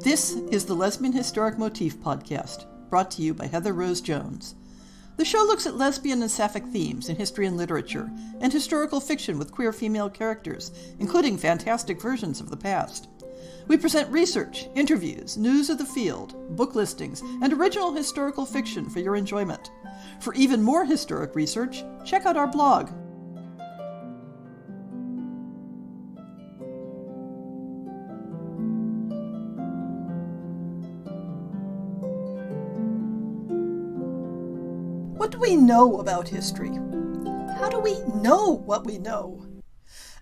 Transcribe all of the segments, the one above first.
This is the Lesbian Historic Motif Podcast, brought to you by Heather Rose Jones. The show looks at lesbian and sapphic themes in history and literature, and historical fiction with queer female characters, including fantastic versions of the past. We present research, interviews, news of the field, book listings, and original historical fiction for your enjoyment. For even more historic research, check out our blog. What do we know about history? How do we know what we know?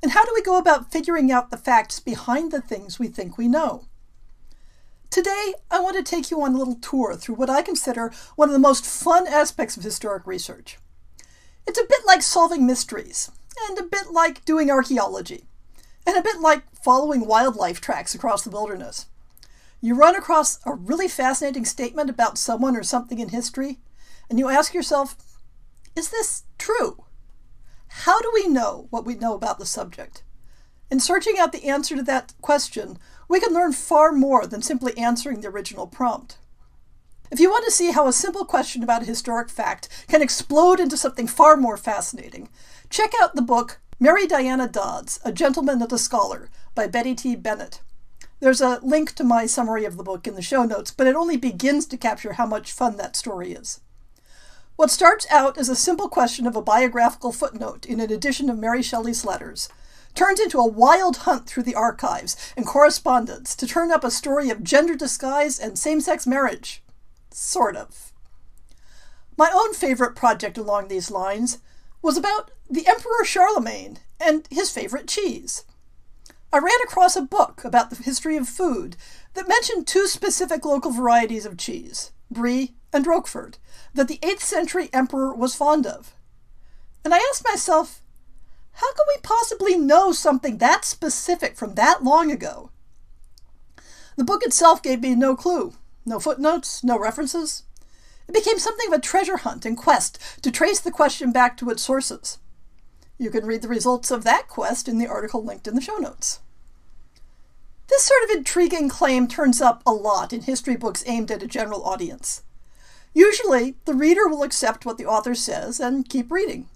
And how do we go about figuring out the facts behind the things we think we know? Today, I want to take you on a little tour through what I consider one of the most fun aspects of historic research. It's a bit like solving mysteries, and a bit like doing archaeology, and a bit like following wildlife tracks across the wilderness. You run across a really fascinating statement about someone or something in history, and you ask yourself, is this true? How do we know what we know about the subject? In searching out the answer to that question, we can learn far more than simply answering the original prompt. If you want to see how a simple question about a historic fact can explode into something far more fascinating, check out the book Mary Diana Dodds, A Gentleman and a Scholar by Betty T. Bennett. There's a link to my summary of the book in the show notes, but it only begins to capture how much fun that story is. What starts out as a simple question of a biographical footnote in an edition of Mary Shelley's letters turns into a wild hunt through the archives and correspondence to turn up a story of gender disguise and same-sex marriage. Sort of. My own favorite project along these lines was about the Emperor Charlemagne and his favorite cheese. I ran across a book about the history of food that mentioned two specific local varieties of cheese, Brie and Roquefort, that the 8th century emperor was fond of. And I asked myself, how can we possibly know something that specific from that long ago? The book itself gave me no clue, no footnotes, no references. It became something of a treasure hunt and quest to trace the question back to its sources. You can read the results of that quest in the article linked in the show notes. This sort of intriguing claim turns up a lot in history books aimed at a general audience. Usually, the reader will accept what the author says and keep reading.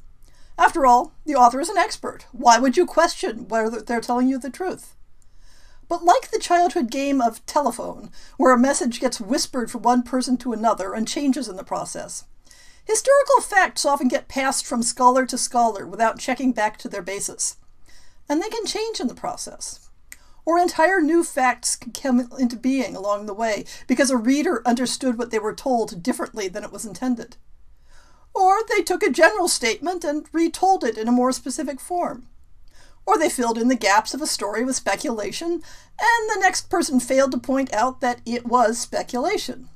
After all, the author is an expert. Why would you question whether they're telling you the truth? But like the childhood game of telephone, where a message gets whispered from one person to another and changes in the process, historical facts often get passed from scholar to scholar without checking back to their basis. And they can change in the process. Or entire new facts can come into being along the way because a reader understood what they were told differently than it was intended. Or they took a general statement and retold it in a more specific form. Or they filled in the gaps of a story with speculation, and the next person failed to point out that it was speculation.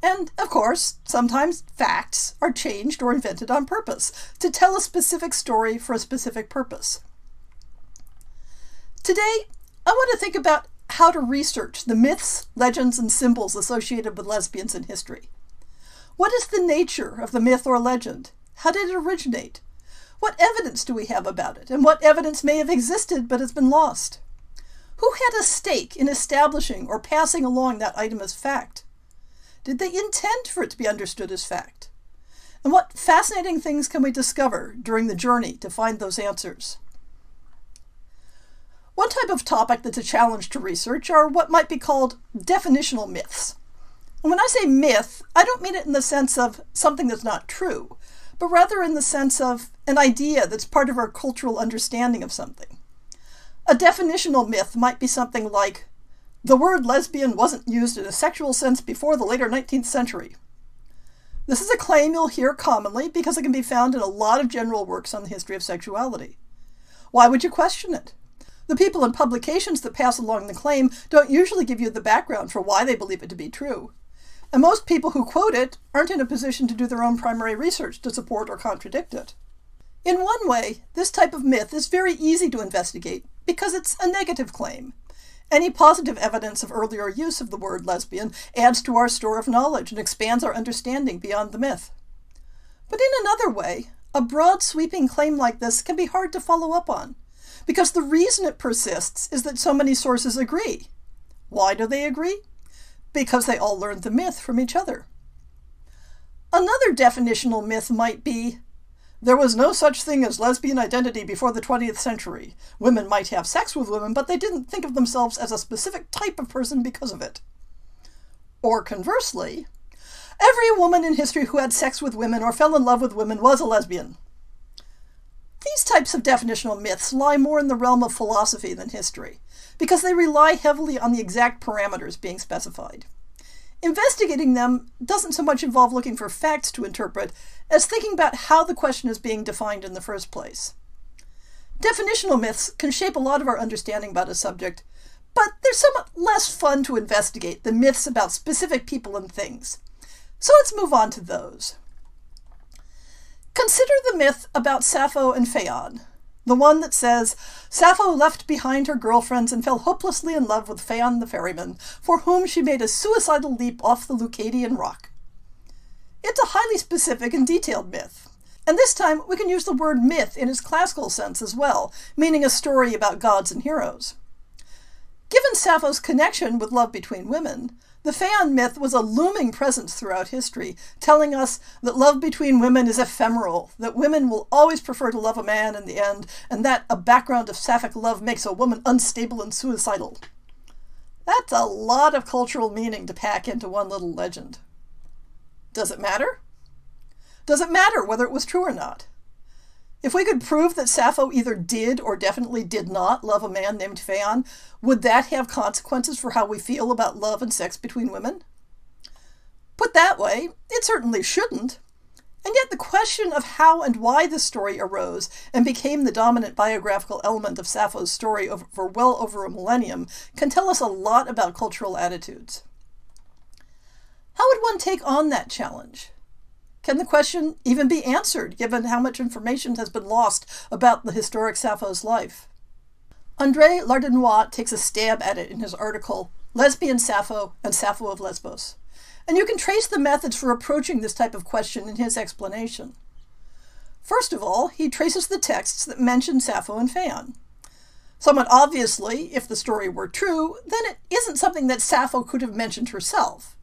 And, of course, sometimes facts are changed or invented on purpose to tell a specific story for a specific purpose. Today, I want to think about how to research the myths, legends, and symbols associated with lesbians in history. What is the nature of the myth or legend? How did it originate? What evidence do we have about it? And what evidence may have existed but has been lost? Who had a stake in establishing or passing along that item as fact? Did they intend for it to be understood as fact? And what fascinating things can we discover during the journey to find those answers? One type of topic that's a challenge to research are what might be called definitional myths. And when I say myth, I don't mean it in the sense of something that's not true, but rather in the sense of an idea that's part of our cultural understanding of something. A definitional myth might be something like, the word lesbian wasn't used in a sexual sense before the later 19th century. This is a claim you'll hear commonly because it can be found in a lot of general works on the history of sexuality. Why would you question it? The people in publications that pass along the claim don't usually give you the background for why they believe it to be true. And most people who quote it aren't in a position to do their own primary research to support or contradict it. In one way, this type of myth is very easy to investigate because it's a negative claim. Any positive evidence of earlier use of the word lesbian adds to our store of knowledge and expands our understanding beyond the myth. But in another way, a broad sweeping claim like this can be hard to follow up on, because the reason it persists is that so many sources agree. Why do they agree? Because they all learned the myth from each other. Another definitional myth might be, there was no such thing as lesbian identity before the 20th century. Women might have sex with women, but they didn't think of themselves as a specific type of person because of it. Or conversely, every woman in history who had sex with women or fell in love with women was a lesbian. These types of definitional myths lie more in the realm of philosophy than history, because they rely heavily on the exact parameters being specified. Investigating them doesn't so much involve looking for facts to interpret as thinking about how the question is being defined in the first place. Definitional myths can shape a lot of our understanding about a subject, but they're somewhat less fun to investigate than myths about specific people and things. So let's move on to those. Consider the myth about Sappho and Phaon, the one that says, Sappho left behind her girlfriends and fell hopelessly in love with Phaon the ferryman, for whom she made a suicidal leap off the Leucadian rock. It's a highly specific and detailed myth, and this time we can use the word myth in its classical sense as well, meaning a story about gods and heroes. Given Sappho's connection with love between women, the Phaon myth was a looming presence throughout history, telling us that love between women is ephemeral, that women will always prefer to love a man in the end, and that a background of sapphic love makes a woman unstable and suicidal. That's a lot of cultural meaning to pack into one little legend. Does it matter? Does it matter whether it was true or not? If we could prove that Sappho either did or definitely did not love a man named Phaon, would that have consequences for how we feel about love and sex between women? Put that way, it certainly shouldn't. And yet the question of how and why this story arose and became the dominant biographical element of Sappho's story for well over a millennium can tell us a lot about cultural attitudes. How would one take on that challenge? Can the question even be answered, given how much information has been lost about the historic Sappho's life? André Lardinois takes a stab at it in his article, Lesbian Sappho and Sappho of Lesbos, and you can trace the methods for approaching this type of question in his explanation. First of all, he traces the texts that mention Sappho and Phaon. Somewhat obviously, if the story were true, then it isn't something that Sappho could have mentioned herself.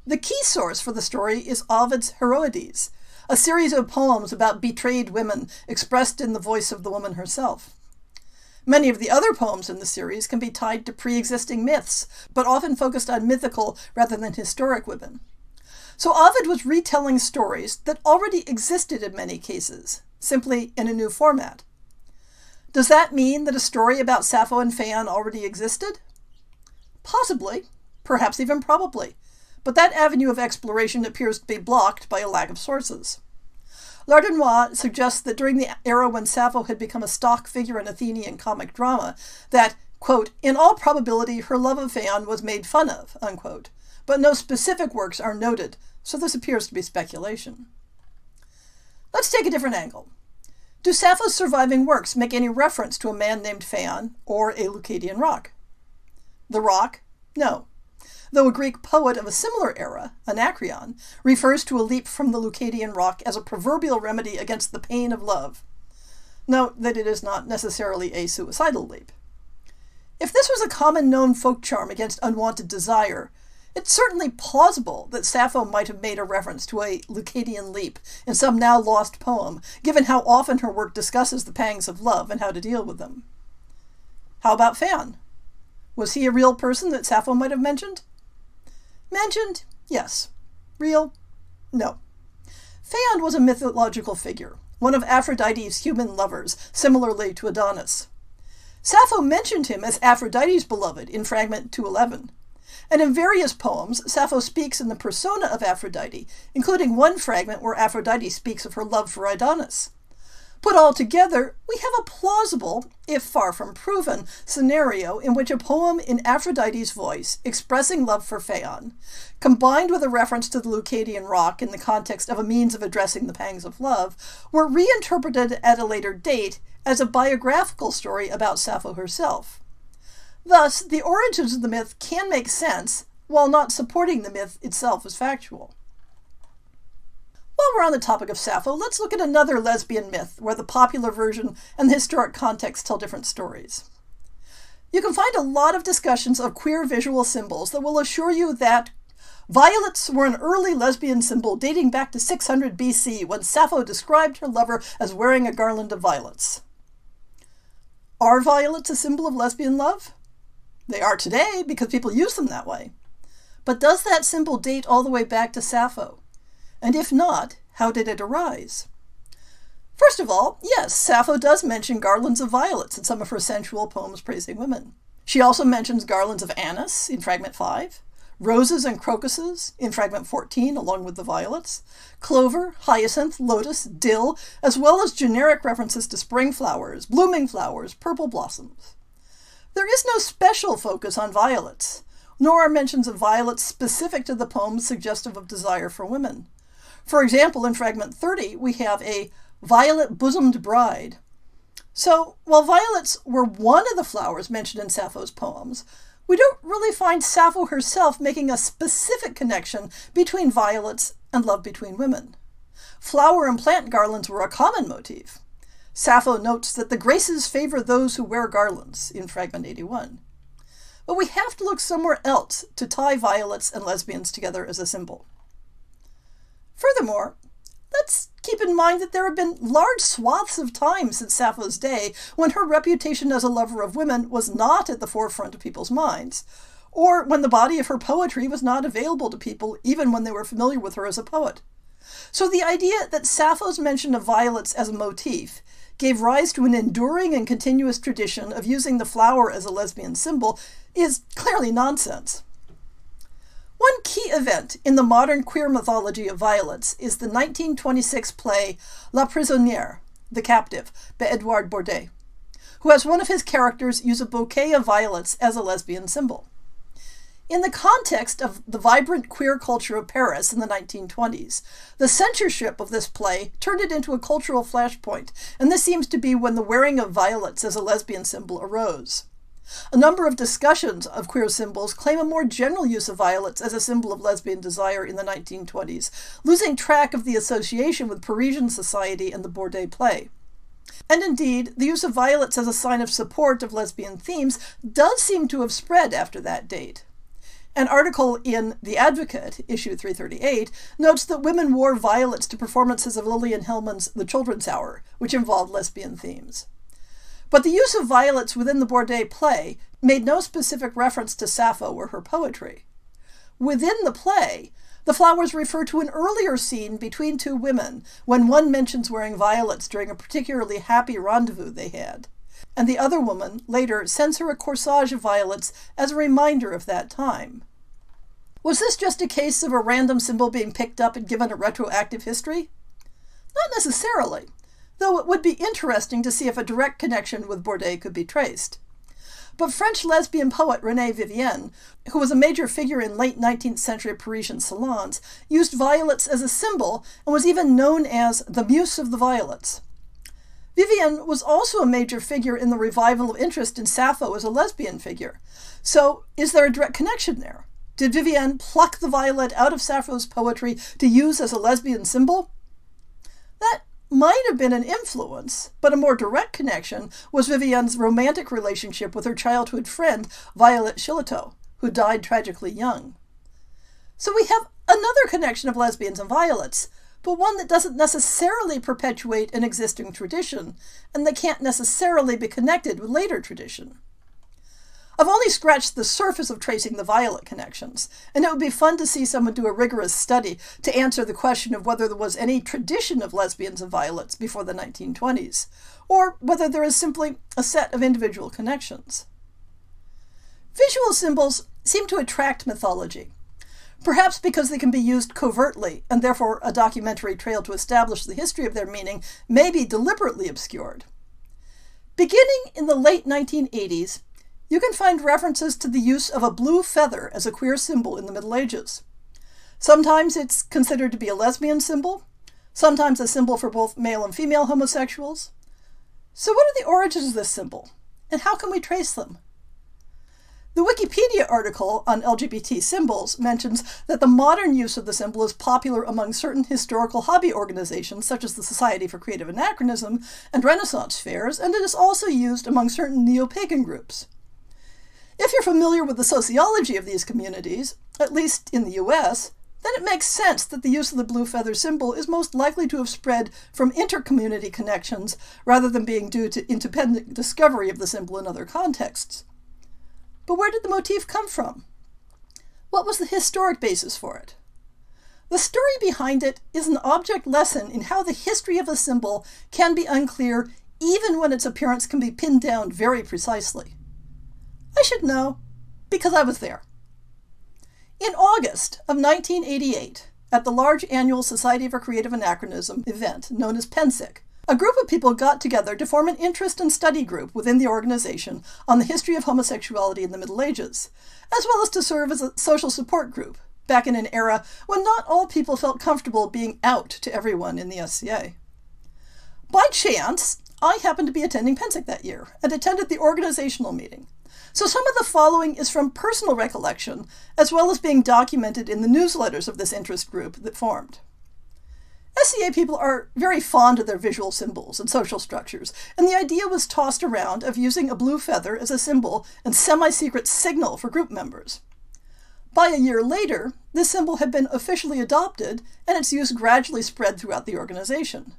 The key source for the story is Ovid's Heroides, a series of poems about betrayed women expressed in the voice of the woman herself. Many of the other poems in the series can be tied to pre-existing myths, but often focused on mythical rather than historic women. So Ovid was retelling stories that already existed in many cases, simply in a new format. Does that mean that a story about Sappho and Phaon already existed? Possibly, perhaps even probably. But that avenue of exploration appears to be blocked by a lack of sources. Lardinois suggests that during the era when Sappho had become a stock figure in Athenian comic drama, that, quote, in all probability her love of Phaon was made fun of, unquote, but no specific works are noted, so this appears to be speculation. Let's take a different angle. Do Sappho's surviving works make any reference to a man named Phaon or a Leucadian rock? The rock? No. Though a Greek poet of a similar era, Anacreon, refers to a leap from the Leucadian rock as a proverbial remedy against the pain of love. Note that it is not necessarily a suicidal leap. If this was a common known folk charm against unwanted desire, it's certainly plausible that Sappho might have made a reference to a Leucadian leap in some now lost poem, given how often her work discusses the pangs of love and how to deal with them. How about Phaon? Was he a real person that Sappho might have mentioned? Mentioned? Yes. Real? No. Phaon was a mythological figure, one of Aphrodite's human lovers, similarly to Adonis. Sappho mentioned him as Aphrodite's beloved in fragment 211, and in various poems, Sappho speaks in the persona of Aphrodite, including one fragment where Aphrodite speaks of her love for Adonis. Put all together, we have a plausible, if far from proven, scenario in which a poem in Aphrodite's voice expressing love for Phaon, combined with a reference to the Leucadian rock in the context of a means of addressing the pangs of love, were reinterpreted at a later date as a biographical story about Sappho herself. Thus, the origins of the myth can make sense, while not supporting the myth itself as factual. While we're on the topic of Sappho, let's look at another lesbian myth where the popular version and the historic context tell different stories. You can find a lot of discussions of queer visual symbols that will assure you that violets were an early lesbian symbol dating back to 600 BC when Sappho described her lover as wearing a garland of violets. Are violets a symbol of lesbian love? They are today because people use them that way. But does that symbol date all the way back to Sappho? And if not, how did it arise? First of all, yes, Sappho does mention garlands of violets in some of her sensual poems praising women. She also mentions garlands of anise in fragment 5, roses and crocuses in fragment 14 along with the violets, clover, hyacinth, lotus, dill, as well as generic references to spring flowers, blooming flowers, purple blossoms. There is no special focus on violets, nor are mentions of violets specific to the poems suggestive of desire for women. For example, in fragment 30, we have a violet-bosomed bride. So, while violets were one of the flowers mentioned in Sappho's poems, we don't really find Sappho herself making a specific connection between violets and love between women. Flower and plant garlands were a common motif. Sappho notes that the Graces favor those who wear garlands in fragment 81. But we have to look somewhere else to tie violets and lesbians together as a symbol. Furthermore, let's keep in mind that there have been large swaths of time since Sappho's day when her reputation as a lover of women was not at the forefront of people's minds, or when the body of her poetry was not available to people even when they were familiar with her as a poet. So the idea that Sappho's mention of violets as a motif gave rise to an enduring and continuous tradition of using the flower as a lesbian symbol is clearly nonsense. One key event in the modern queer mythology of violets is the 1926 play La Prisonnière, The Captive, by Edouard Bourdet, who has one of his characters use a bouquet of violets as a lesbian symbol. In the context of the vibrant queer culture of Paris in the 1920s, the censorship of this play turned it into a cultural flashpoint, and this seems to be when the wearing of violets as a lesbian symbol arose. A number of discussions of queer symbols claim a more general use of violets as a symbol of lesbian desire in the 1920s, losing track of the association with Parisian society and the Bourdet play. And indeed, the use of violets as a sign of support of lesbian themes does seem to have spread after that date. An article in The Advocate, issue 338, notes that women wore violets to performances of Lillian Hellman's The Children's Hour, which involved lesbian themes. But the use of violets within the Bourdet play made no specific reference to Sappho or her poetry. Within the play, the flowers refer to an earlier scene between two women when one mentions wearing violets during a particularly happy rendezvous they had, and the other woman later sends her a corsage of violets as a reminder of that time. Was this just a case of a random symbol being picked up and given a retroactive history? Not necessarily, though it would be interesting to see if a direct connection with Bourdet could be traced. But French lesbian poet Renée Vivienne, who was a major figure in late 19th century Parisian salons, used violets as a symbol and was even known as the Muse of the Violets. Vivienne was also a major figure in the revival of interest in Sappho as a lesbian figure. So, is there a direct connection there? Did Vivienne pluck the violet out of Sappho's poetry to use as a lesbian symbol? That might have been an influence, but a more direct connection was Vivienne's romantic relationship with her childhood friend, Violet Chiliteau, who died tragically young. So we have another connection of lesbians and violets, but one that doesn't necessarily perpetuate an existing tradition, and that can't necessarily be connected with later tradition. I've only scratched the surface of tracing the violet connections, and it would be fun to see someone do a rigorous study to answer the question of whether there was any tradition of lesbians and violets before the 1920s, or whether there is simply a set of individual connections. Visual symbols seem to attract mythology, perhaps because they can be used covertly, and therefore a documentary trail to establish the history of their meaning may be deliberately obscured. Beginning in the late 1980s, you can find references to the use of a blue feather as a queer symbol in the Middle Ages. Sometimes it's considered to be a lesbian symbol, sometimes a symbol for both male and female homosexuals. So what are the origins of this symbol, and how can we trace them? The Wikipedia article on LGBT symbols mentions that the modern use of the symbol is popular among certain historical hobby organizations such as the Society for Creative Anachronism and Renaissance fairs, and it is also used among certain neo-pagan groups. If you're familiar with the sociology of these communities, at least in the US, then it makes sense that the use of the blue feather symbol is most likely to have spread from inter-community connections rather than being due to independent discovery of the symbol in other contexts. But where did the motif come from? What was the historic basis for it? The story behind it is an object lesson in how the history of a symbol can be unclear even when its appearance can be pinned down very precisely. I should know, because I was there. In August of 1988, at the large annual Society for Creative Anachronism event known as PENSIC, a group of people got together to form an interest and study group within the organization on the history of homosexuality in the Middle Ages, as well as to serve as a social support group, back in an era when not all people felt comfortable being out to everyone in the SCA. By chance, I happened to be attending PENSIC that year and attended the organizational meeting. So some of the following is from personal recollection, as well as being documented in the newsletters of this interest group that formed. SCA people are very fond of their visual symbols and social structures, and the idea was tossed around of using a blue feather as a symbol and semi-secret signal for group members. By a year later, this symbol had been officially adopted, and its use gradually spread throughout the organization.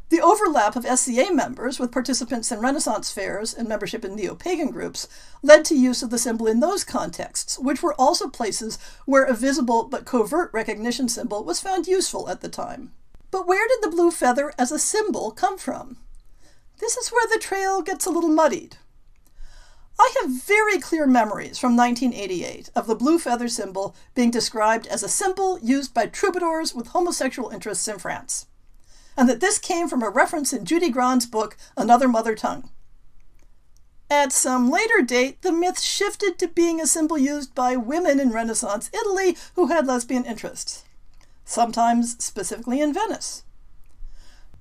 The overlap of SCA members with participants in Renaissance fairs and membership in neo-pagan groups led to use of the symbol in those contexts, which were also places where a visible but covert recognition symbol was found useful at the time. But where did the blue feather as a symbol come from? This is where the trail gets a little muddied. I have very clear memories from 1988 of the blue feather symbol being described as a symbol used by troubadours with homosexual interests in France, and that this came from a reference in Judy Grant's book, Another Mother Tongue. At some later date, the myth shifted to being a symbol used by women in Renaissance Italy who had lesbian interests, sometimes specifically in Venice.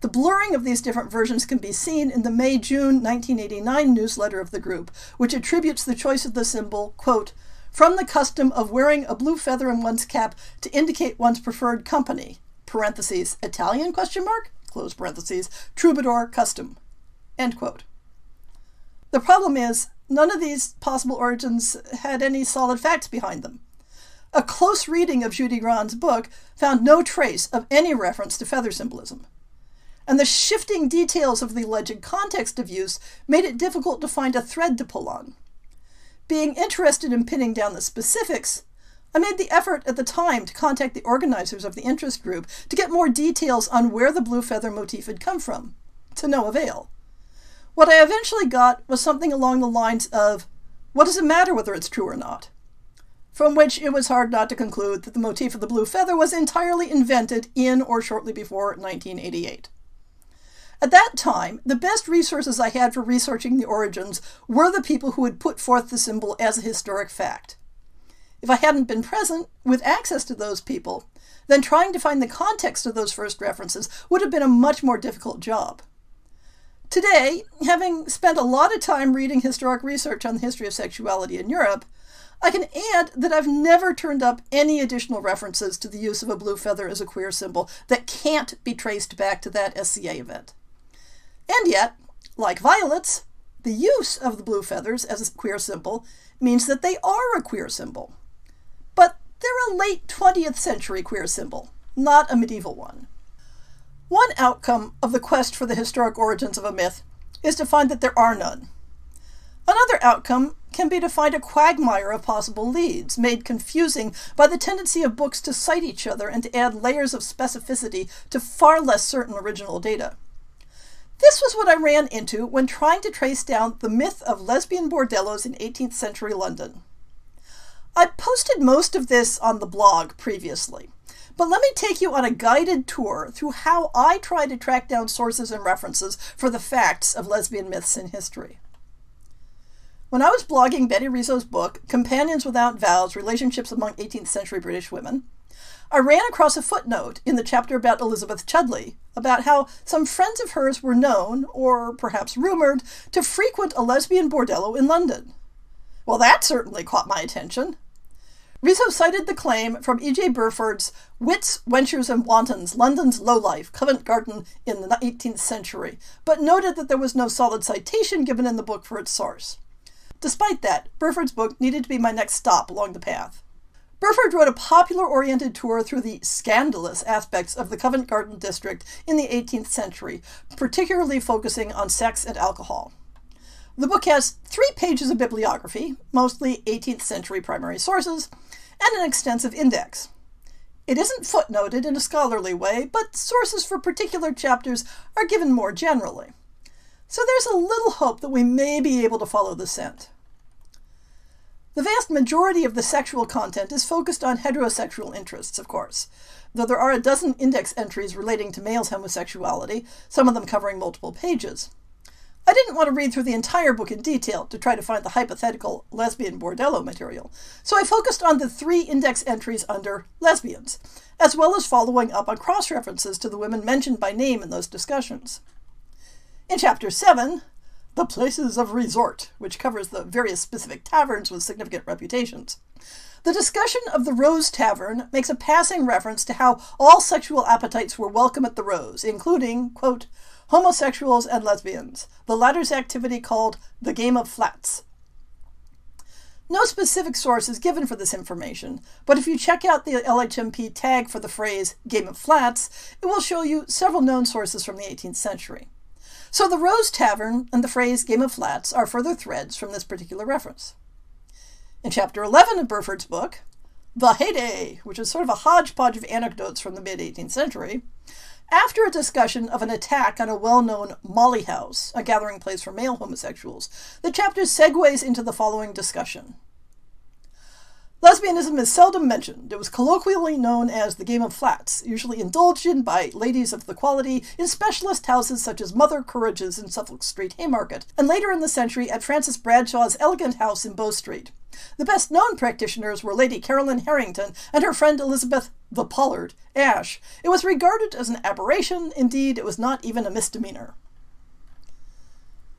The blurring of these different versions can be seen in the May-June 1989 newsletter of the group, which attributes the choice of the symbol, quote, from the custom of wearing a blue feather in one's cap to indicate one's preferred company, parentheses, Italian, question mark, close parentheses, troubadour custom, end quote. The problem is, none of these possible origins had any solid facts behind them. A close reading of Judy Grant's book found no trace of any reference to feather symbolism, and the shifting details of the alleged context of use made it difficult to find a thread to pull on. Being interested in pinning down the specifics, I made the effort at the time to contact the organizers of the interest group to get more details on where the blue feather motif had come from, to no avail. What I eventually got was something along the lines of, what does it matter whether it's true or not? From which it was hard not to conclude that the motif of the blue feather was entirely invented in or shortly before 1988. At that time, the best resources I had for researching the origins were the people who had put forth the symbol as a historic fact. If I hadn't been present, with access to those people, then trying to find the context of those first references would have been a much more difficult job. Today, having spent a lot of time reading historic research on the history of sexuality in Europe, I can add that I've never turned up any additional references to the use of a blue feather as a queer symbol that can't be traced back to that SCA event. And yet, like violets, the use of the blue feathers as a queer symbol means that they are a queer symbol. But they're a late 20th century queer symbol, not a medieval one. One outcome of the quest for the historic origins of a myth is to find that there are none. Another outcome can be to find a quagmire of possible leads, made confusing by the tendency of books to cite each other and to add layers of specificity to far less certain original data. This was what I ran into when trying to trace down the myth of lesbian bordellos in 18th century London. I posted most of this on the blog previously, but let me take you on a guided tour through how I try to track down sources and references for the facts of lesbian myths in history. When I was blogging Betty Rizzo's book, Companions Without Vows, Relationships Among 18th Century British Women, I ran across a footnote in the chapter about Elizabeth Chudley about how some friends of hers were known, or perhaps rumored, to frequent a lesbian bordello in London. Well, that certainly caught my attention. Rizzo cited the claim from E.J. Burford's Wits, Wenchers and Wantons, London's Lowlife, Covent Garden in the 18th century, but noted that there was no solid citation given in the book for its source. Despite that, Burford's book needed to be my next stop along the path. Burford wrote a popular-oriented tour through the scandalous aspects of the Covent Garden district in the 18th century, particularly focusing on sex and alcohol. The book has 3 pages of bibliography, mostly 18th century primary sources, and an extensive index. It isn't footnoted in a scholarly way, but sources for particular chapters are given more generally. So there's a little hope that we may be able to follow the scent. The vast majority of the sexual content is focused on heterosexual interests, of course, though there are a dozen index entries relating to males' homosexuality, some of them covering multiple pages. I didn't want to read through the entire book in detail to try to find the hypothetical lesbian bordello material, so I focused on the 3 index entries under lesbians, as well as following up on cross-references to the women mentioned by name in those discussions. In Chapter 7, The Places of Resort, which covers the various specific taverns with significant reputations, the discussion of the Rose Tavern makes a passing reference to how all sexual appetites were welcome at the Rose, including, quote, homosexuals and lesbians, the latter's activity called the Game of Flats. No specific source is given for this information, but if you check out the LHMP tag for the phrase Game of Flats, it will show you several known sources from the 18th century. So the Rose Tavern and the phrase Game of Flats are further threads from this particular reference. In Chapter 11 of Burford's book, The Heyday, which is sort of a hodgepodge of anecdotes from the mid-18th century, after a discussion of an attack on a well-known Molly House, a gathering place for male homosexuals, the chapter segues into the following discussion. Lesbianism is seldom mentioned. It was colloquially known as the Game of Flats, usually indulged in by ladies of the quality in specialist houses such as Mother Courage's in Suffolk Street, Haymarket, and later in the century at Francis Bradshaw's elegant house in Bow Street. The best-known practitioners were Lady Caroline Harrington and her friend Elizabeth the Pollard Ashe. It was regarded as an aberration. Indeed, it was not even a misdemeanor.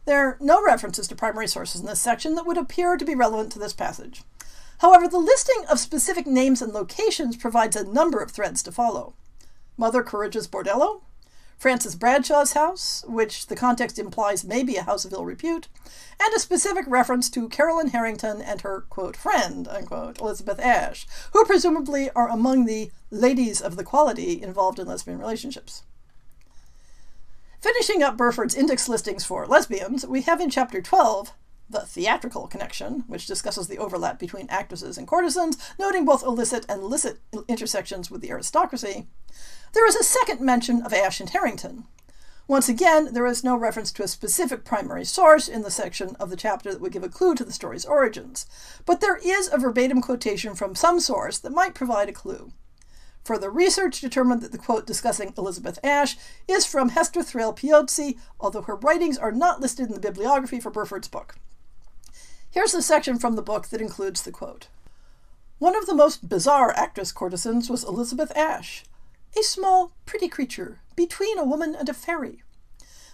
There are no references to primary sources in this section that would appear to be relevant to this passage. However, the listing of specific names and locations provides a number of threads to follow. Mother Courage's bordello, Francis Bradshaw's house, which the context implies may be a house of ill repute, and a specific reference to Caroline Harrington and her, quote, friend, unquote, Elizabeth Ashe, who presumably are among the ladies of the quality involved in lesbian relationships. Finishing up Burford's index listings for lesbians, we have in Chapter 12, The Theatrical Connection, which discusses the overlap between actresses and courtesans, noting both illicit and licit intersections with the aristocracy. There is a second mention of Ashe and Harrington. Once again, there is no reference to a specific primary source in the section of the chapter that would give a clue to the story's origins, but there is a verbatim quotation from some source that might provide a clue. Further research determined that the quote discussing Elizabeth Ashe is from Hester Thrale Piozzi, although her writings are not listed in the bibliography for Burford's book. Here's the section from the book that includes the quote. One of the most bizarre actress courtesans was Elizabeth Ashe, a small, pretty creature, between a woman and a fairy.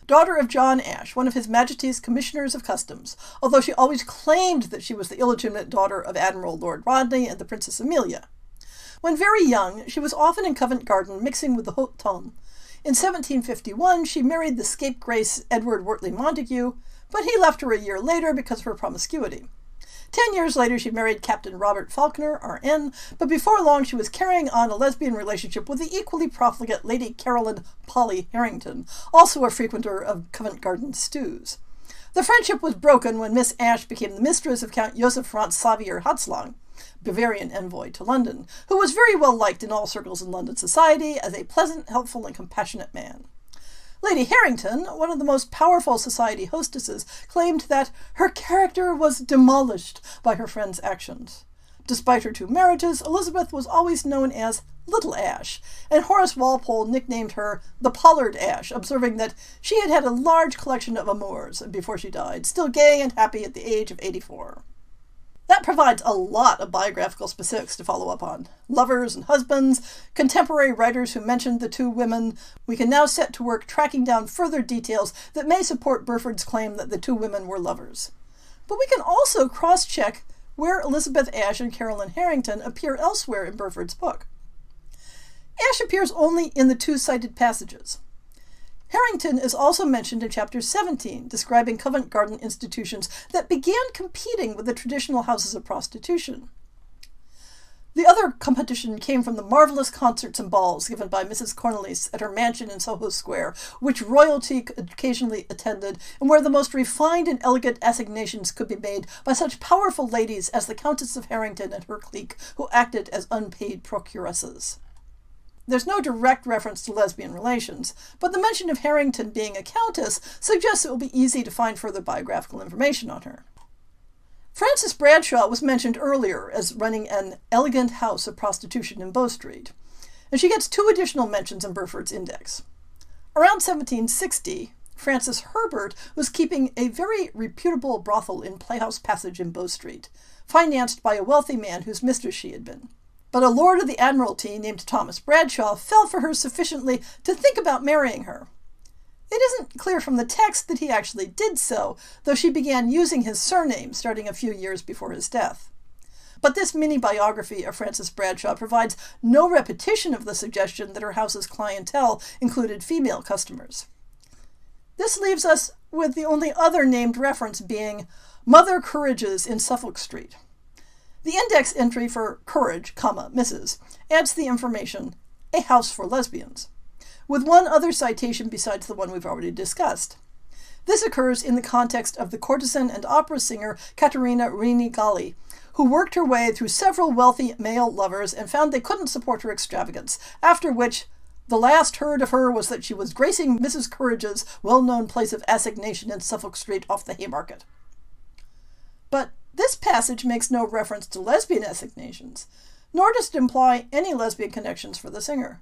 Daughter of John Ashe, one of His Majesty's Commissioners of Customs, although she always claimed that she was the illegitimate daughter of Admiral Lord Rodney and the Princess Amelia. When very young, she was often in Covent Garden mixing with the haute ton. In 1751, she married the scapegrace Edward Wortley Montague, but he left her a year later because of her promiscuity. 10 years later, she married Captain Robert Falconer, R.N., but before long she was carrying on a lesbian relationship with the equally profligate Lady Caroline Polly Harrington, also a frequenter of Covent Garden stews. The friendship was broken when Miss Ashe became the mistress of Count Joseph Franz Xavier Hatzlang, Bavarian envoy to London, who was very well liked in all circles in London society as a pleasant, helpful, and compassionate man. Lady Harrington, one of the most powerful society hostesses, claimed that her character was demolished by her friend's actions. Despite her 2 marriages, Elizabeth was always known as Little Ashe, and Horace Walpole nicknamed her the Pollard Ashe, observing that she had had a large collection of amours before she died, still gay and happy at the age of 84. That provides a lot of biographical specifics to follow up on. Lovers and husbands, contemporary writers who mentioned the 2 women. We can now set to work tracking down further details that may support Burford's claim that the 2 women were lovers. But we can also cross-check where Elizabeth Ashe and Caroline Harrington appear elsewhere in Burford's book. Ashe appears only in the 2 cited passages. Harrington is also mentioned in Chapter 17, describing Covent Garden institutions that began competing with the traditional houses of prostitution. The other competition came from the marvelous concerts and balls given by Mrs. Cornelius at her mansion in Soho Square, which royalty occasionally attended, and where the most refined and elegant assignations could be made by such powerful ladies as the Countess of Harrington and her clique, who acted as unpaid procuresses. There's no direct reference to lesbian relations, but the mention of Harrington being a countess suggests it will be easy to find further biographical information on her. Frances Bradshaw was mentioned earlier as running an elegant house of prostitution in Bow Street, and she gets 2 additional mentions in Burford's index. Around 1760, Frances Herbert was keeping a very reputable brothel in Playhouse Passage in Bow Street, financed by a wealthy man whose mistress she had been. But a lord of the Admiralty named Thomas Bradshaw fell for her sufficiently to think about marrying her. It isn't clear from the text that he actually did so, though she began using his surname starting a few years before his death. But this mini-biography of Frances Bradshaw provides no repetition of the suggestion that her house's clientele included female customers. This leaves us with the only other named reference being Mother Courage in Suffolk Street. The index entry for Courage, Mrs. adds the information, a house for lesbians, with one other citation besides the one we've already discussed. This occurs in the context of the courtesan and opera singer Caterina Rini-Galli, who worked her way through several wealthy male lovers and found they couldn't support her extravagance, after which the last heard of her was that she was gracing Mrs. Courage's well-known place of assignation in Suffolk Street off the Haymarket. But this passage makes no reference to lesbian assignations, nor does it imply any lesbian connections for the singer.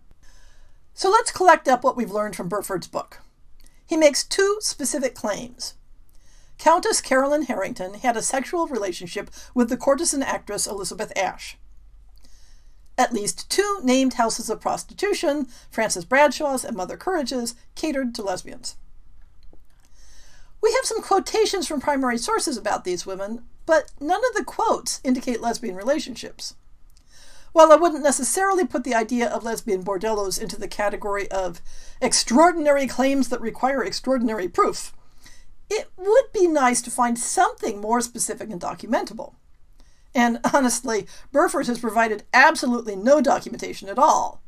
So let's collect up what we've learned from Burford's book. He makes 2 specific claims. Countess Caroline Harrington had a sexual relationship with the courtesan actress Elizabeth Ashe. At least 2 named houses of prostitution, Frances Bradshaw's and Mother Courage's, catered to lesbians. We have some quotations from primary sources about these women, but none of the quotes indicate lesbian relationships. While I wouldn't necessarily put the idea of lesbian bordellos into the category of extraordinary claims that require extraordinary proof, it would be nice to find something more specific and documentable. And honestly, Burford has provided absolutely no documentation at all.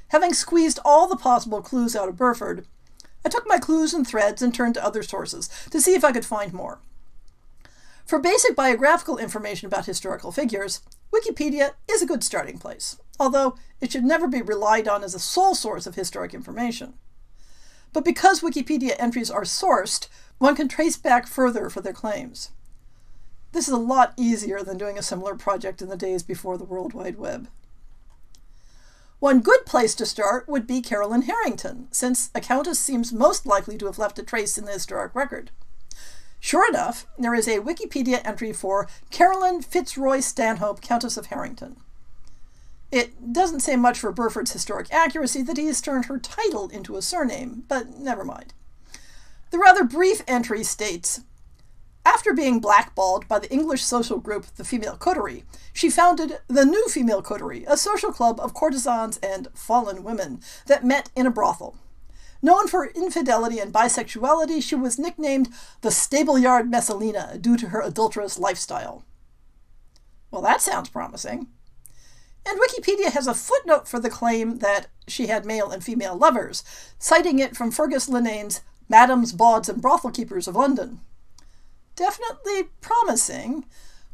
Having squeezed all the possible clues out of Burford, I took my clues and threads and turned to other sources to see if I could find more. For basic biographical information about historical figures, Wikipedia is a good starting place, although it should never be relied on as a sole source of historic information. But because Wikipedia entries are sourced, one can trace back further for their claims. This is a lot easier than doing a similar project in the days before the World Wide Web. One good place to start would be Caroline Harrington, since a countess seems most likely to have left a trace in the historic record. Sure enough, there is a Wikipedia entry for Caroline Fitzroy Stanhope, Countess of Harrington. It doesn't say much for Burford's historic accuracy that he has turned her title into a surname, but never mind. The rather brief entry states, after being blackballed by the English social group The Female Coterie, she founded the New Female Coterie, a social club of courtesans and fallen women that met in a brothel. Known for infidelity and bisexuality, she was nicknamed the Stableyard Messalina due to her adulterous lifestyle. Well, that sounds promising. And Wikipedia has a footnote for the claim that she had male and female lovers, citing it from Fergus Linnane's Madams, Bawds, and Brothel Keepers of London. Definitely promising,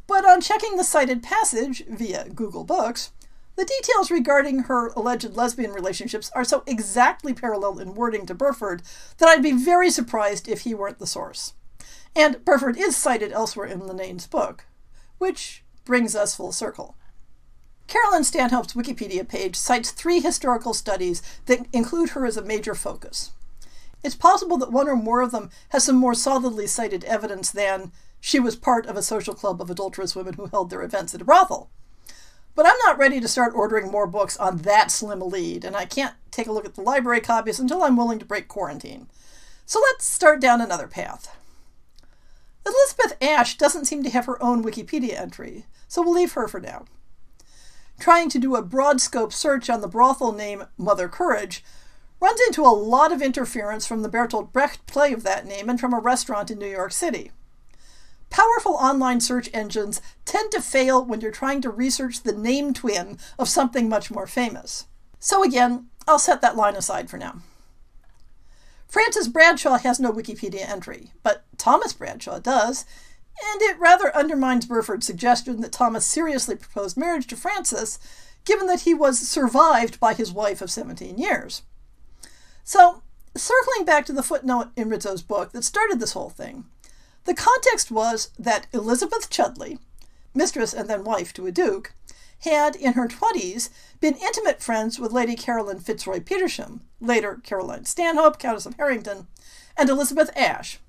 but on checking the cited passage via Google Books, the details regarding her alleged lesbian relationships are so exactly parallel in wording to Burford that I'd be very surprised if he weren't the source. And Burford is cited elsewhere in Linnane's book, which brings us full circle. Caroline Stanhope's Wikipedia page cites 3 historical studies that include her as a major focus. It's possible that one or more of them has some more solidly cited evidence than she was part of a social club of adulterous women who held their events at a brothel. But I'm not ready to start ordering more books on that slim a lead, and I can't take a look at the library copies until I'm willing to break quarantine. So let's start down another path. Elizabeth Ashe doesn't seem to have her own Wikipedia entry, so we'll leave her for now. Trying to do a broad scope search on the brothel name Mother Courage runs into a lot of interference from the Bertolt Brecht play of that name and from a restaurant in New York City. Powerful online search engines tend to fail when you're trying to research the name twin of something much more famous. So again, I'll set that line aside for now. Francis Bradshaw has no Wikipedia entry, but Thomas Bradshaw does, and it rather undermines Burford's suggestion that Thomas seriously proposed marriage to Frances, given that he was survived by his wife of 17 years. So, circling back to the footnote in Rizzo's book that started this whole thing, the context was that Elizabeth Chudleigh, mistress and then wife to a duke, had, in her 20s, been intimate friends with Lady Caroline Fitzroy Petersham, later Caroline Stanhope, Countess of Harrington, and Elizabeth Ashe,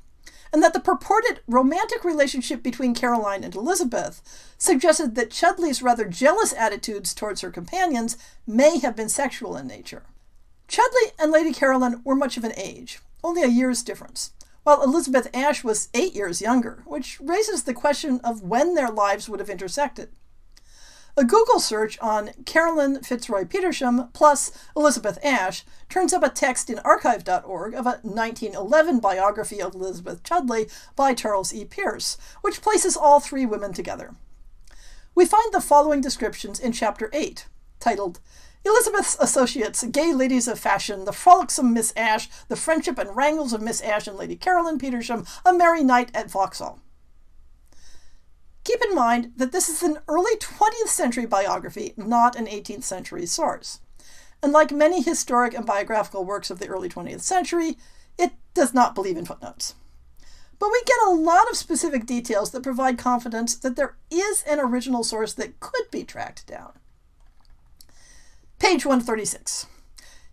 and that the purported romantic relationship between Caroline and Elizabeth suggested that Chudleigh's rather jealous attitudes towards her companions may have been sexual in nature. Chudleigh and Lady Caroline were much of an age, only a year's difference, while Elizabeth Ashe was 8 years younger, which raises the question of when their lives would have intersected. A Google search on Caroline Fitzroy Petersham plus Elizabeth Ashe turns up a text in archive.org of a 1911 biography of Elizabeth Chudleigh by Charles E. Pierce, which places all three women together. We find the following descriptions in Chapter 8, titled Elizabeth's Associates, Gay Ladies of Fashion, the Frolicsome Miss Ashe, the Friendship and Wrangles of Miss Ashe and Lady Caroline Petersham, a Merry Night at Vauxhall. Keep in mind that this is an early 20th century biography, not an 18th century source. And like many historic and biographical works of the early 20th century, it does not believe in footnotes. But we get a lot of specific details that provide confidence that there is an original source that could be tracked down. Page 136.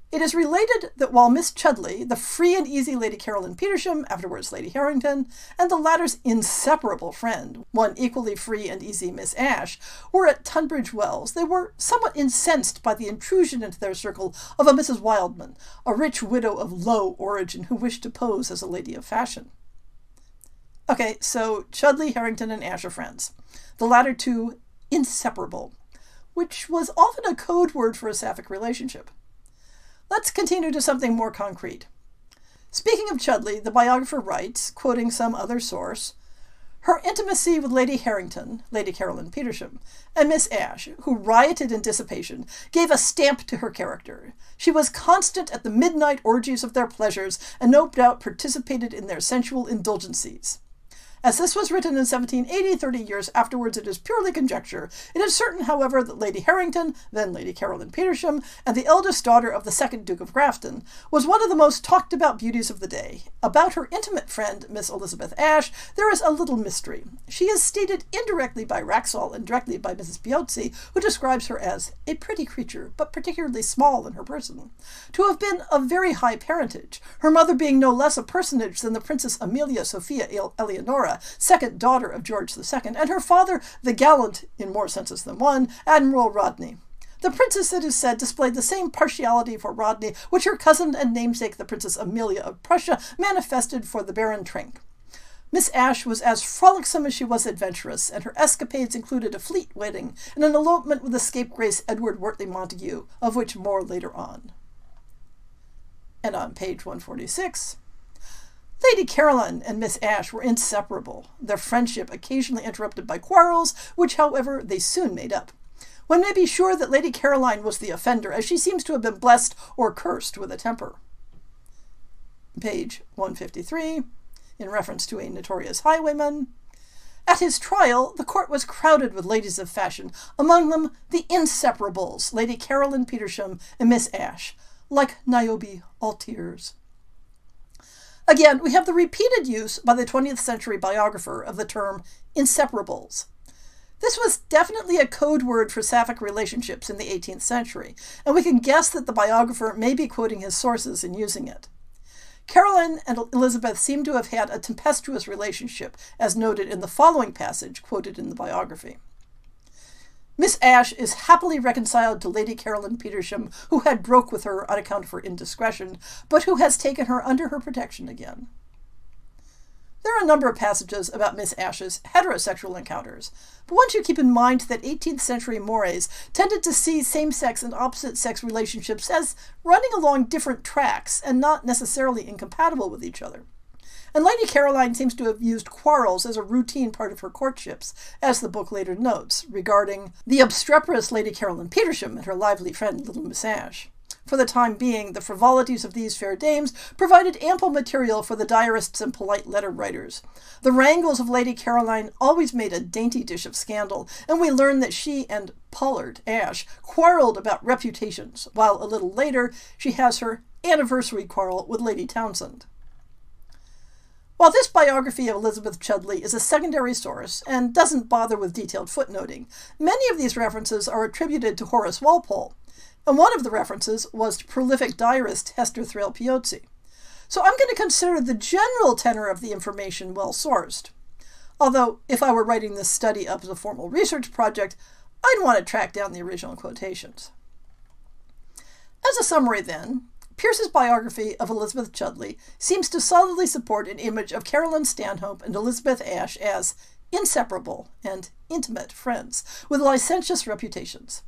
It is related that while Miss Chudleigh, the free and easy Lady Caroline Petersham, afterwards Lady Harrington, and the latter's inseparable friend, one equally free and easy Miss Ashe, were at Tunbridge Wells, they were somewhat incensed by the intrusion into their circle of a Mrs. Wildman, a rich widow of low origin who wished to pose as a lady of fashion. Okay, so Chudleigh, Harrington, and Ashe are friends. The latter two, inseparable, which was often a code word for a sapphic relationship. Let's continue to something more concrete. Speaking of Chudleigh, the biographer writes, quoting some other source, her intimacy with Lady Harrington, Lady Caroline Petersham, and Miss Ashe, who rioted in dissipation, gave a stamp to her character. She was constant at the midnight orgies of their pleasures, and no doubt participated in their sensual indulgencies. As this was written in 1780, 30 years afterwards, it is purely conjecture. It is certain, however, that Lady Harrington, then Lady Caroline Petersham, and the eldest daughter of the second Duke of Grafton, was one of the most talked about beauties of the day. About her intimate friend, Miss Elizabeth Ashe, there is a little mystery. She is stated indirectly by Wraxall and directly by Mrs. Piozzi, who describes her as a pretty creature, but particularly small in her person, to have been of very high parentage, her mother being no less a personage than the Princess Amelia Sophia Eleonora, second daughter of George II, and her father, the gallant, in more senses than one, Admiral Rodney. The princess, it is said, displayed the same partiality for Rodney which her cousin and namesake, the Princess Amelia of Prussia, manifested for the Baron Trenck. Miss Ashe was as frolicsome as she was adventurous, and her escapades included a fleet wedding and an elopement with the scapegrace Edward Wortley Montagu, of which more later on. And on page 146, Lady Caroline and Miss Ashe were inseparable, their friendship occasionally interrupted by quarrels, which, however, they soon made up. One may be sure that Lady Caroline was the offender, as she seems to have been blessed or cursed with a temper. Page 153, in reference to a notorious highwayman. At his trial, the court was crowded with ladies of fashion, among them the inseparables, Lady Caroline Petersham and Miss Ashe, like Niobe, all tears. Again, we have the repeated use by the 20th century biographer of the term inseparables. This was definitely a code word for sapphic relationships in the 18th century, and we can guess that the biographer may be quoting his sources in using it. Caroline and Elizabeth seem to have had a tempestuous relationship, as noted in the following passage quoted in the biography. Miss Ashe is happily reconciled to Lady Caroline Petersham, who had broke with her on account of her indiscretion, but who has taken her under her protection again. There are a number of passages about Miss Ash's heterosexual encounters, but one should keep in mind that 18th century mores tended to see same-sex and opposite-sex relationships as running along different tracks and not necessarily incompatible with each other. And Lady Caroline seems to have used quarrels as a routine part of her courtships, as the book later notes, regarding the obstreperous Lady Caroline Petersham and her lively friend Little Miss Ash. For the time being, the frivolities of these fair dames provided ample material for the diarists and polite letter writers. The wrangles of Lady Caroline always made a dainty dish of scandal, and we learn that she and Pollard, Ash, quarrelled about reputations, while a little later she has her anniversary quarrel with Lady Townsend. While this biography of Elizabeth Chudleigh is a secondary source and doesn't bother with detailed footnoting, many of these references are attributed to Horace Walpole, and one of the references was to prolific diarist Hester Thrale Piozzi. So I'm going to consider the general tenor of the information well-sourced. Although, if I were writing this study up as a formal research project, I'd want to track down the original quotations. As a summary then, Pierce's biography of Elizabeth Chudleigh seems to solidly support an image of Caroline Stanhope and Elizabeth Ash as inseparable and intimate friends with licentious reputations.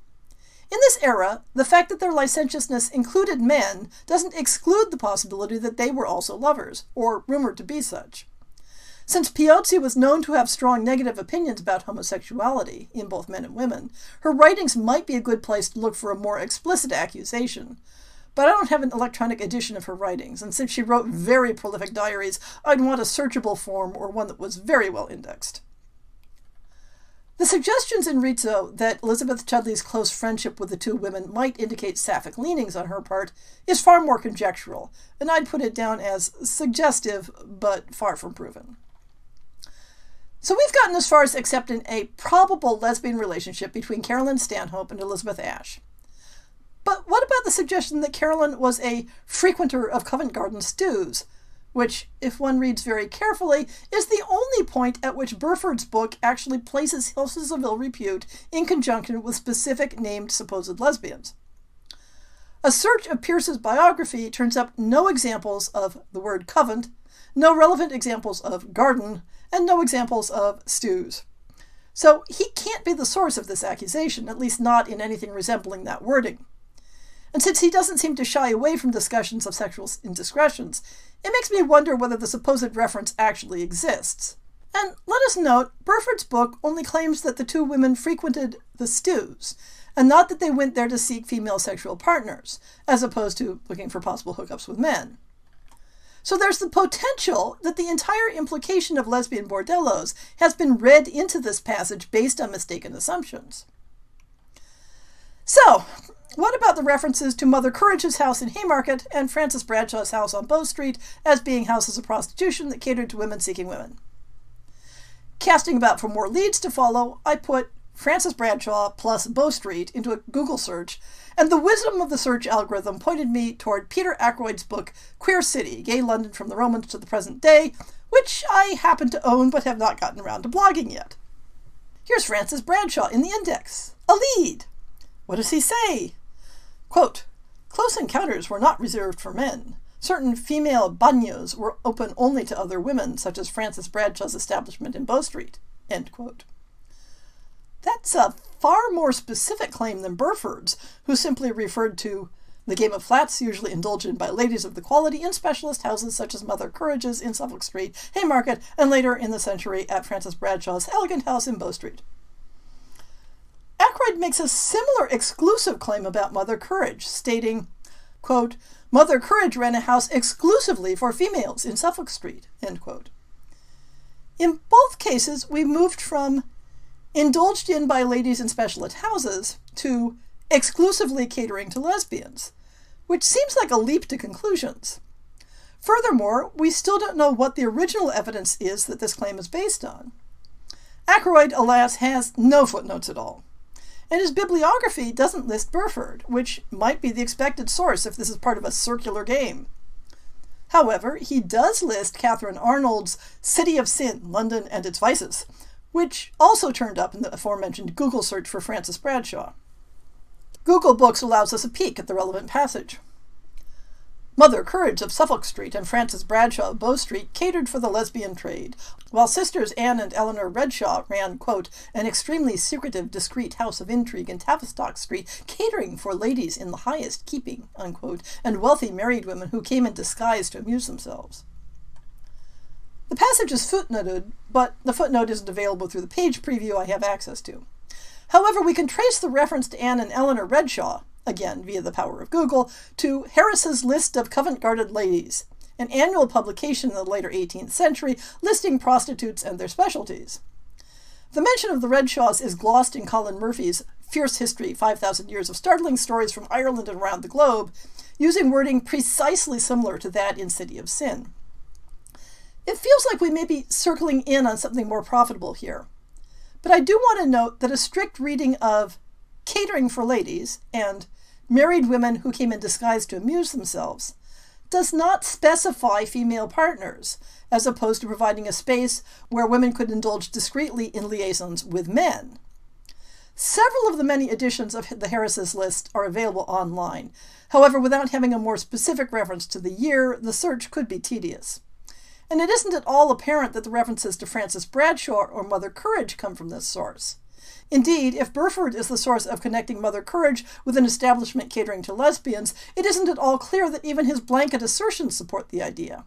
In this era, the fact that their licentiousness included men doesn't exclude the possibility that they were also lovers, or rumored to be such. Since Piozzi was known to have strong negative opinions about homosexuality in both men and women, her writings might be a good place to look for a more explicit accusation. But I don't have an electronic edition of her writings, and since she wrote very prolific diaries, I'd want a searchable form or one that was very well indexed. The suggestions in Rizzo that Elizabeth Chudleigh's close friendship with the two women might indicate sapphic leanings on her part is far more conjectural, and I'd put it down as suggestive, but far from proven. So we've gotten as far as accepting a probable lesbian relationship between Caroline Stanhope and Elizabeth Ash. But what about the suggestion that Caroline was a frequenter of Covent Garden stews, which, if one reads very carefully, is the only point at which Burford's book actually places houses of ill repute in conjunction with specific named supposed lesbians. A search of Pierce's biography turns up no examples of the word Covent, no relevant examples of garden, and no examples of stews. So he can't be the source of this accusation, at least not in anything resembling that wording. And since he doesn't seem to shy away from discussions of sexual indiscretions, it makes me wonder whether the supposed reference actually exists. And let us note, Burford's book only claims that the two women frequented the stews, and not that they went there to seek female sexual partners, as opposed to looking for possible hookups with men. So there's the potential that the entire implication of lesbian bordellos has been read into this passage based on mistaken assumptions. So, what about the references to Mother Courage*s house in Haymarket and Frances Bradshaw's house on Bow Street as being houses of prostitution that catered to women seeking women? Casting about for more leads to follow, I put Frances Bradshaw plus Bow Street into a Google search, and the wisdom of the search algorithm pointed me toward Peter Ackroyd's book Queer City, Gay London from the Romans to the Present Day, which I happen to own but have not gotten around to blogging yet. Here's Frances Bradshaw in the index. A lead. What does he say? Quote, "Close encounters were not reserved for men. Certain female bagnios were open only to other women, such as Frances Bradshaw's establishment in Bow Street." End quote. That's a far more specific claim than Burford's, who simply referred to the game of flats usually indulged in by ladies of the quality in specialist houses such as Mother Courage's in Suffolk Street, Haymarket, and later in the century at Frances Bradshaw's elegant house in Bow Street. Ackroyd makes a similar exclusive claim about Mother Courage, stating, quote, "Mother Courage ran a house exclusively for females in Suffolk Street," end quote. In both cases, we moved from indulged in by ladies in specialist houses to exclusively catering to lesbians, which seems like a leap to conclusions. Furthermore, we still don't know what the original evidence is that this claim is based on. Ackroyd, alas, has no footnotes at all. And his bibliography doesn't list Burford, which might be the expected source if this is part of a circular game. However, he does list Catherine Arnold's City of Sin, London and Its Vices, which also turned up in the aforementioned Google search for Frances Bradshaw. Google Books allows us a peek at the relevant passage. Mother Courage of Suffolk Street and Frances Bradshaw of Bow Street catered for the lesbian trade, while sisters Anne and Eleanor Redshaw ran, quote, an extremely secretive, discreet house of intrigue in Tavistock Street, catering for ladies in the highest keeping, unquote, and wealthy married women who came in disguise to amuse themselves. The passage is footnoted, but the footnote isn't available through the page preview I have access to. However, we can trace the reference to Anne and Eleanor Redshaw, again via the power of Google, to Harris's List of Covent-Garden Ladies, an annual publication in the later 18th century listing prostitutes and their specialties. The mention of the Redshaws is glossed in Colin Murphy's Fierce History, 5,000 Years of Startling Stories from Ireland and Around the Globe, using wording precisely similar to that in City of Sin. It feels like we may be circling in on something more profitable here, but I do want to note that a strict reading of catering for ladies and married women who came in disguise to amuse themselves does not specify female partners, as opposed to providing a space where women could indulge discreetly in liaisons with men. Several of the many editions of the Harris's List are available online. However, without having a more specific reference to the year, the search could be tedious. And it isn't at all apparent that the references to Frances Bradshaw or Mother Courage come from this source. Indeed, if Burford is the source of connecting Mother Courage with an establishment catering to lesbians, it isn't at all clear that even his blanket assertions support the idea.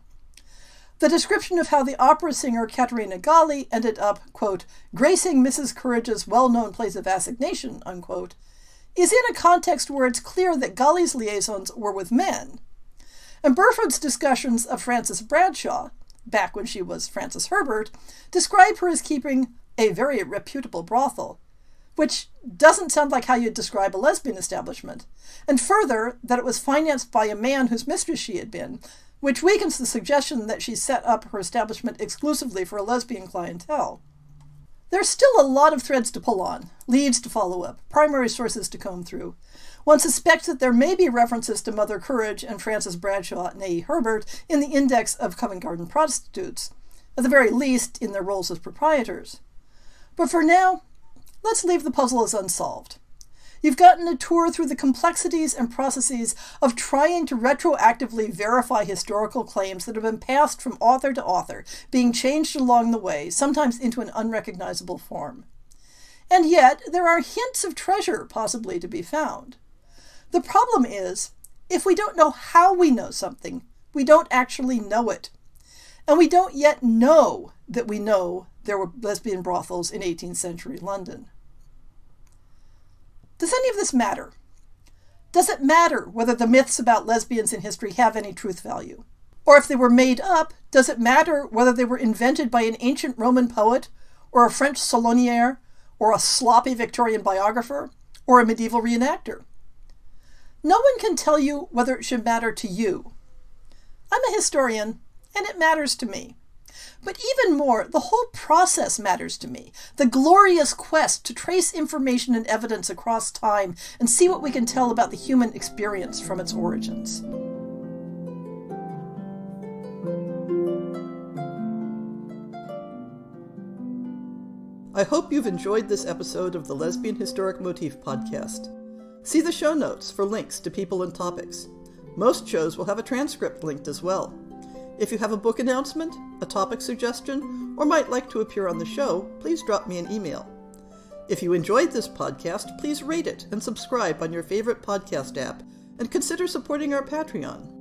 The description of how the opera singer Caterina Galli ended up, quote, gracing Mrs. Courage's well-known place of assignation, unquote, is in a context where it's clear that Galli's liaisons were with men. And Burford's discussions of Frances Bradshaw, back when she was Frances Herbert, describe her as keeping a very reputable brothel, which doesn't sound like how you'd describe a lesbian establishment, and further, that it was financed by a man whose mistress she had been, which weakens the suggestion that she set up her establishment exclusively for a lesbian clientele. There's still a lot of threads to pull on, leads to follow up, primary sources to comb through. One suspects that there may be references to Mother Courage and Frances Bradshaw, née Herbert, in the index of Covent-Garden prostitutes, at the very least in their roles as proprietors. But for now, let's leave the puzzle as unsolved. You've gotten a tour through the complexities and processes of trying to retroactively verify historical claims that have been passed from author to author, being changed along the way, sometimes into an unrecognizable form. And yet, there are hints of treasure possibly to be found. The problem is, if we don't know how we know something, we don't actually know it. And we don't yet know that we know there were lesbian brothels in 18th century London. Does any of this matter? Does it matter whether the myths about lesbians in history have any truth value? Or if they were made up, does it matter whether they were invented by an ancient Roman poet, or a French salonier, or a sloppy Victorian biographer, or a medieval reenactor? No one can tell you whether it should matter to you. I'm a historian, and it matters to me. But even more, the whole process matters to me. The glorious quest to trace information and evidence across time and see what we can tell about the human experience from its origins. I hope you've enjoyed this episode of the Lesbian Historic Motif Podcast. See the show notes for links to people and topics. Most shows will have a transcript linked as well. If you have a book announcement, a topic suggestion, or might like to appear on the show, please drop me an email. If you enjoyed this podcast, please rate it and subscribe on your favorite podcast app, and consider supporting our Patreon.